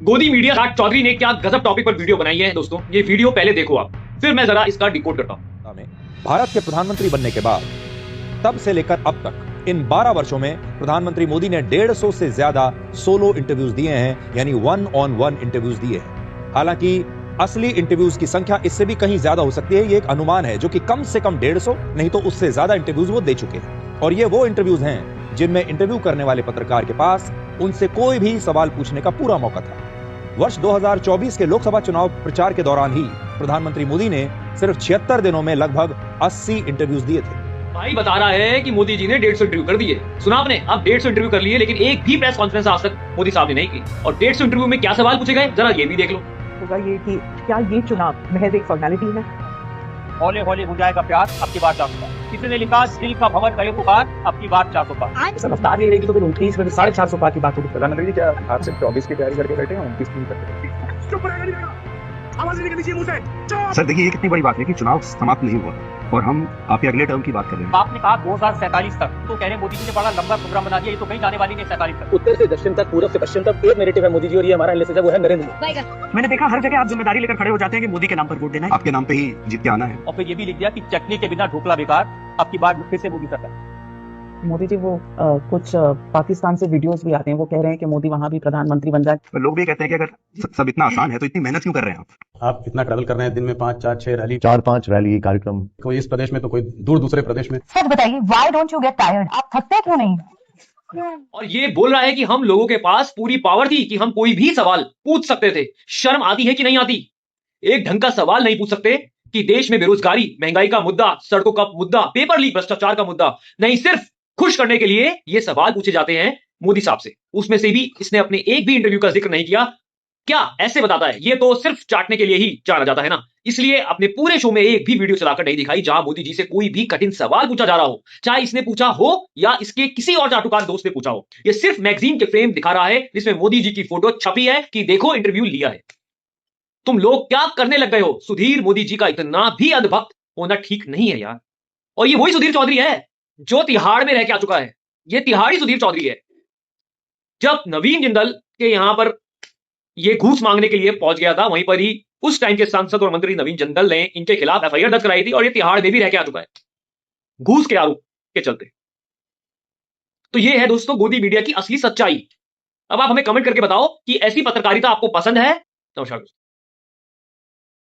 गोदी मीडिया राज चौधरी ने क्या गजब टॉपिक पर वीडियो बनाई है दोस्तों। ये वीडियो पहले देखो आप, फिर मैं जरा इसका डिकोड करता हूं। भारत के प्रधानमंत्री बनने के बाद तब से लेकर अब तक इन 12 वर्षों में प्रधानमंत्री मोदी ने 150 से ज्यादा सोलो इंटरव्यूज दिए हैं, यानी 1-on-1 इंटरव्यूज दिए हैं। हालांकि असली इंटरव्यूज की संख्या इससे भी कहीं ज्यादा हो सकती है। ये एक अनुमान है जो कि कम से कम 150 नहीं तो उससे ज्यादा इंटरव्यूज वो दे चुके हैं। और ये वो इंटरव्यूज हैं जिनमें इंटरव्यू करने वाले पत्रकार के पास उनसे कोई भी सवाल पूछने का पूरा मौका था। वर्ष 2024 के लोकसभा चुनाव प्रचार के दौरान ही प्रधानमंत्री मोदी ने सिर्फ 76 दिनों में लगभग 80 इंटरव्यूज दिए थे। भाई बता रहा है कि मोदी जी ने 150 इंटरव्यू कर दिए। सुना आपने? अब 150 इंटरव्यू कर लिए, लेकिन एक भी प्रेस कॉन्फ्रेंस आज तक मोदी साहब ने नहीं की। और 150 इंटरव्यू में क्या सवाल पूछे गए, जरा ये भी देख लो। होगा ये कि क्या ये चुनाव महज एक फॉर्मेलिटी है? हौले हौले हो जाएगा प्यार, अब की बार 400 पार। किसी ने लिखा दिल का भंवर करे पुकार, अब की बार 400 पार। रफ्तार नहीं रहेगी तो फिर 29 में 450 पार की बात होगी। प्रधानमंत्री जी क्या आप सिर्फ 24 की तैयारी करके बैठे हैं, 29 की नहीं करते? सर देखिए, ये कितनी बड़ी बात है कि चुनाव समाप्त नहीं हुआ और हम आपके अगले टर्म की बात कर रहे हैं। आपने कहा 2047 तक, तो कह रहे हैं मोदी जी ने बड़ा लंबा प्रोग्राम बना दिया, ये तो कहीं जाने वाली नहीं 47 तक। उत्तर से दक्षिण तक, पूरब से पश्चिम तक एक नैरेटिव है मोदी जी, और ये हमारा एनालिसिस है, वो है नरेंद्र मोदी। मैंने देखा हर जगह आप जिम्मेदारी लेकर खड़े हो जाते हैं कि मोदी के नाम पर वोट देना है, आपके नाम पे ही जीत के आना है। और फिर ये भी लिख दिया कि चटनी के बिना ढोकला बेकार, अब की बार फिर से मोदी सरकार। मोदी जी वो कुछ पाकिस्तान से वीडियोस भी आते हैं, वो कह रहे हैं कि मोदी वहां भी प्रधानमंत्री बन जाए। तो लोग भी कहते हैं कि अगर सब इतना आसान है तो इतनी मेहनत क्यों कर रहे हैं आप इतना ट्रैवल कर रहे हैं, दिन में 5, 4, 6 रैली, 4-5 रैली कार्यक्रम, कोई इस प्रदेश में तो कोई दूर दूसरे प्रदेश में। सच बताइए, why don't you get tired? आप थकते क्यों नहीं? और ये बोल रहा है कि हम लोगों के पास पूरी पावर थी कि हम कोई भी सवाल पूछ सकते थे। शर्म आती है कि नहीं आती? एक ढंग का सवाल नहीं पूछ सकते कि देश में बेरोजगारी, महंगाई का मुद्दा, सड़कों का मुद्दा, पेपर लीक, भ्रष्टाचार का मुद्दा नहीं, सिर्फ खुश करने के लिए ये सवाल पूछे जाते हैं मोदी साहब से। उसमें से भी इसने अपने एक भी इंटरव्यू का जिक्र नहीं किया। क्या ऐसे बताता है? ये तो सिर्फ चाटने के लिए ही जाना जाता है ना। इसलिए अपने पूरे शो में एक भी वीडियो चलाकर नहीं दिखाई जहां मोदी जी से कोई भी कठिन सवाल पूछा जा रहा हो, चाहे इसने पूछा हो या इसके किसी और चाटुकार दोस्त ने पूछा हो। ये सिर्फ मैगजीन के फ्रेम दिखा रहा है जिसमें मोदी जी की फोटो छपी है कि देखो इंटरव्यू लिया है। तुम लोग क्या करने लग गए हो? सुधीर मोदी जी का इतना भी अंधभक्त होना ठीक नहीं है यार। और ये वही सुधीर चौधरी है जो तिहाड़ में रह के आ चुका है। ये तिहाड़ी सुधीर चौधरी है। जब नवीन जिंदल के यहां पर ये घूस मांगने के लिए पहुंच गया था, वहीं पर ही उस टाइम के सांसद और मंत्री नवीन जिंदल ने इनके खिलाफ एफआईआर दर्ज कराई थी, और ये तिहाड़ में भी रह के आ चुका है घूस के आरोप के चलते। तो ये है दोस्तों गोदी मीडिया की असली सच्चाई। अब आप हमें कमेंट करके बताओ कि ऐसी पत्रकारिता आपको पसंद है। नमस्कार।